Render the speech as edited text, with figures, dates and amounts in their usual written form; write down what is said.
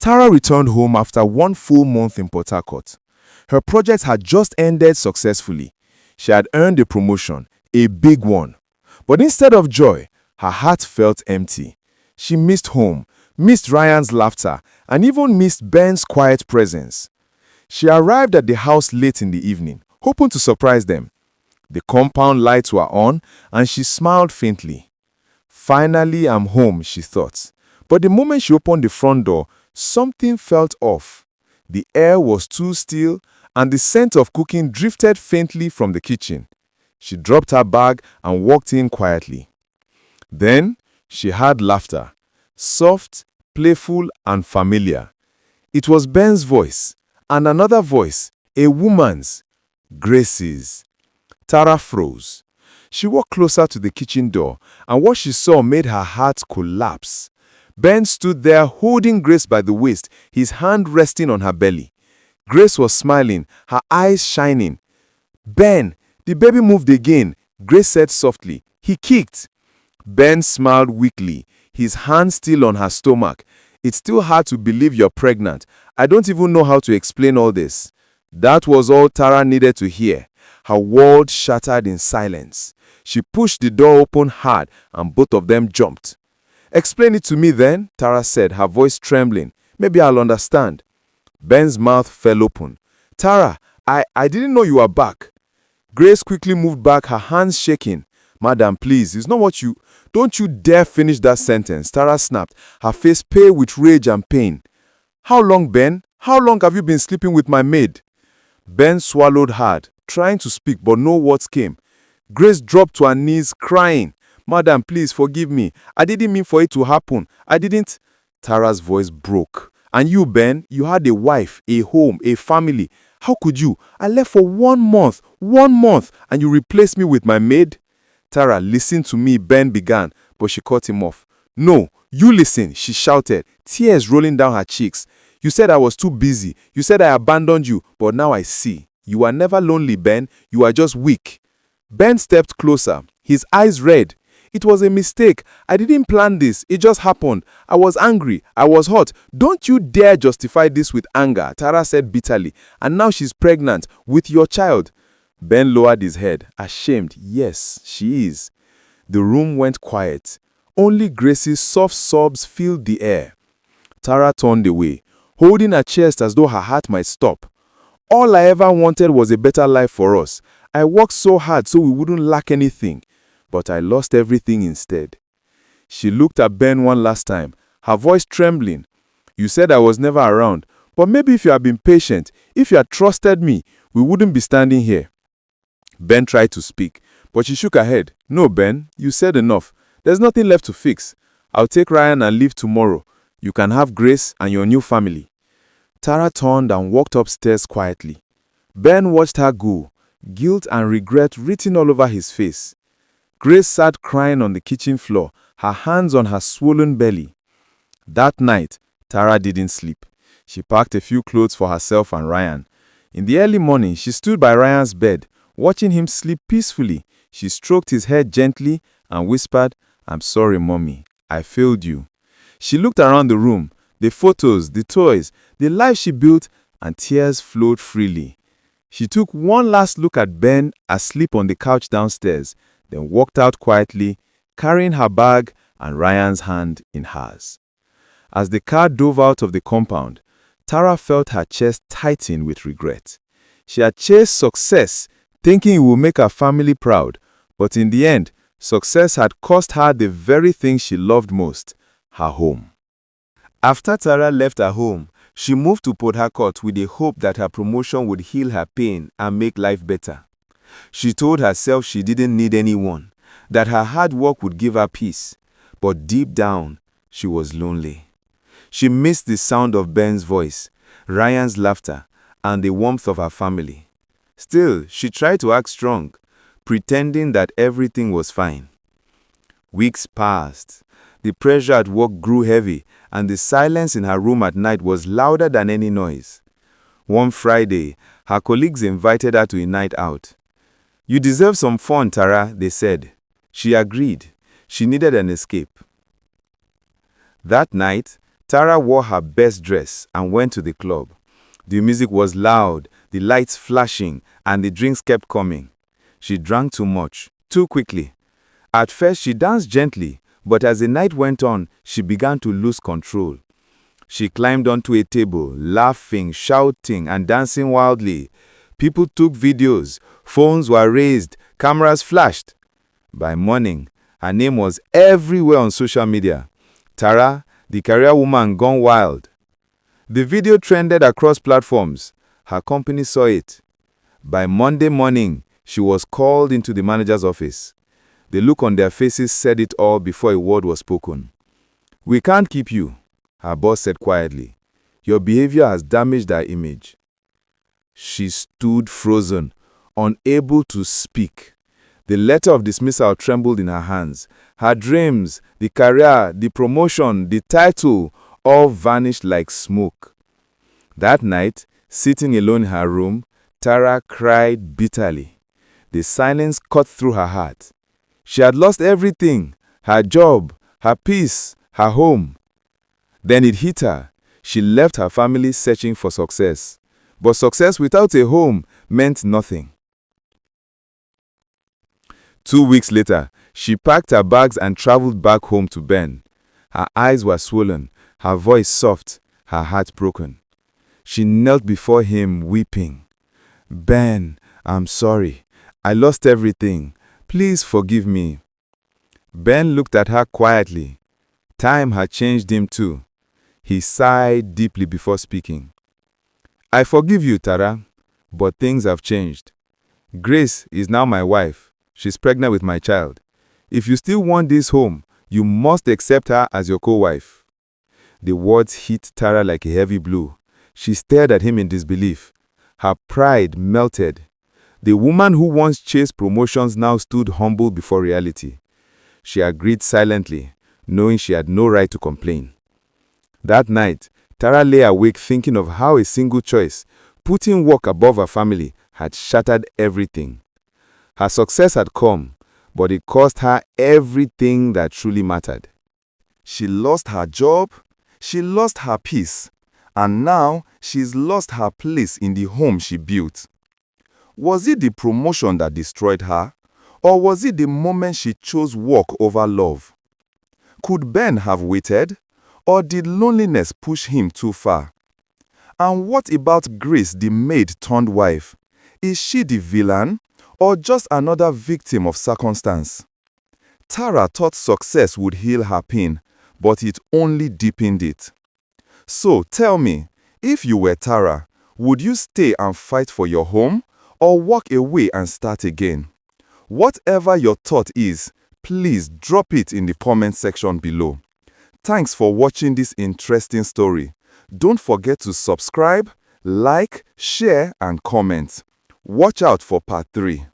Tara returned home after 1 full month in Port Harcourt. Her project had just ended successfully. She had earned a promotion, a big one. But instead of joy, her heart felt empty. She missed home, missed Ryan's laughter, and even missed Ben's quiet presence. She arrived at the house late in the evening, hoping to surprise them. The compound lights were on, and she smiled faintly. Finally, I'm home, she thought. But the moment she opened the front door, something felt off. The air was too still, and the scent of cooking drifted faintly from the kitchen. She dropped her bag and walked in quietly. Then she heard laughter, soft, playful, and familiar. It was Ben's voice, and another voice, a woman's, Grace's. Tara froze. She walked closer to the kitchen door, and what she saw made her heart collapse. Ben stood there holding Grace by the waist, his hand resting on her belly. Grace was smiling, her eyes shining. Ben, the baby moved again, Grace said softly. He kicked. Ben smiled weakly, his hand still on her stomach. It's still hard to believe you're pregnant. I don't even know how to explain all this. That was all Tara needed to hear. Her world shattered in silence. She pushed the door open hard, and both of them jumped. Explain it to me then, Tara said, her voice trembling. Maybe I'll understand. Ben's mouth fell open. Tara, I didn't know you were back. Grace quickly moved back, her hands shaking. Madam, please, it's not what you... Don't you dare finish that sentence, Tara snapped, her face pale with rage and pain. How long, Ben? How long have you been sleeping with my maid? Ben swallowed hard, trying to speak, but no words came. Grace dropped to her knees, crying. Madam, please forgive me. I didn't mean for it to happen. I didn't... Tara's voice broke. And you, Ben, you had a wife, a home, a family. How could you? I left for 1 month, and you replaced me with my maid? Tara, listen to me, Ben began, but she cut him off. No, you listen, she shouted, tears rolling down her cheeks. You said I was too busy. You said I abandoned you, but now I see. You are never lonely, Ben. You are just weak. Ben stepped closer, his eyes red. It was a mistake. I didn't plan this. It just happened. I was angry. I was hot. Don't you dare justify this with anger, Tara said bitterly. And now she's pregnant with your child. Ben lowered his head, ashamed. Yes, she is. The room went quiet. Only Grace's soft sobs filled the air. Tara turned away, holding her chest as though her heart might stop. All I ever wanted was a better life for us. I worked so hard so we wouldn't lack anything. But I lost everything instead. She looked at Ben one last time, her voice trembling. You said I was never around, but maybe if you had been patient, if you had trusted me, we wouldn't be standing here. Ben tried to speak, but she shook her head. No, Ben, you said enough. There's nothing left to fix. I'll take Ryan and leave tomorrow. You can have Grace and your new family. Tara turned and walked upstairs quietly. Ben watched her go, guilt and regret written all over his face. Grace sat crying on the kitchen floor, her hands on her swollen belly. That night, Tara didn't sleep. She packed a few clothes for herself and Ryan. In the early morning, she stood by Ryan's bed, watching him sleep peacefully. She stroked his head gently and whispered, I'm sorry, Mommy. I failed you. She looked around the room, the photos, the toys, the life she built, and tears flowed freely. She took one last look at Ben asleep on the couch downstairs, then walked out quietly, carrying her bag and Ryan's hand in hers. As the car drove out of the compound, Tara felt her chest tighten with regret. She had chased success, thinking it would make her family proud, but in the end, success had cost her the very thing she loved most, her home. After Tara left her home, she moved to Port Harcourt with the hope that her promotion would heal her pain and make life better. She told herself she didn't need anyone, that her hard work would give her peace. But deep down, she was lonely. She missed the sound of Ben's voice, Ryan's laughter, and the warmth of her family. Still, she tried to act strong, pretending that everything was fine. Weeks passed. The pressure at work grew heavy, and the silence in her room at night was louder than any noise. One Friday, her colleagues invited her to a night out. You deserve some fun, Tara, they said. She agreed. She needed an escape. That night, Tara wore her best dress and went to the club. The music was loud, the lights flashing, and the drinks kept coming. She drank too much, too quickly. At first, she danced gently, but as the night went on, she began to lose control. She climbed onto a table, laughing, shouting, and dancing wildly. People took videos, phones were raised, cameras flashed. By morning, her name was everywhere on social media. Tara, the career woman gone wild. The video trended across platforms. Her company saw it. By Monday morning, she was called into the manager's office. The look on their faces said it all before a word was spoken. "We can't keep you," her boss said quietly. "Your behavior has damaged our image." She stood frozen, unable to speak. The letter of dismissal trembled in her hands. Her dreams, the career, the promotion, the title, all vanished like smoke. That night, sitting alone in her room, Tara cried bitterly. The silence cut through her heart. She had lost everything: her job, her peace, her home. Then it hit her. She left her family searching for success. But success without a home meant nothing. 2 weeks later, she packed her bags and traveled back home to Ben. Her eyes were swollen, her voice soft, her heart broken. She knelt before him, weeping. "Ben, I'm sorry. I lost everything. Please forgive me." Ben looked at her quietly. Time had changed him too. He sighed deeply before speaking. "I forgive you, Tara, but things have changed. Grace is now my wife. She's pregnant with my child. If you still want this home, you must accept her as your co-wife." The words hit Tara like a heavy blow. She stared at him in disbelief. Her pride melted. The woman who once chased promotions now stood humble before reality. She agreed silently, knowing she had no right to complain. That night, Tara lay awake thinking of how a single choice, putting work above her family, had shattered everything. Her success had come, but it cost her everything that truly mattered. She lost her job, she lost her peace, and now she's lost her place in the home she built. Was it the promotion that destroyed her, or was it the moment she chose work over love? Could Ben have waited, or did loneliness push him too far? And what about Grace, the maid turned wife? Is she the villain, or just another victim of circumstance? Tara thought success would heal her pain, but it only deepened it. So tell me, if you were Tara, would you stay and fight for your home, or walk away and start again? Whatever your thought is, please drop it in the comment section below. Thanks for watching this interesting story. Don't forget to subscribe, like, share, and comment. Watch out for part 3.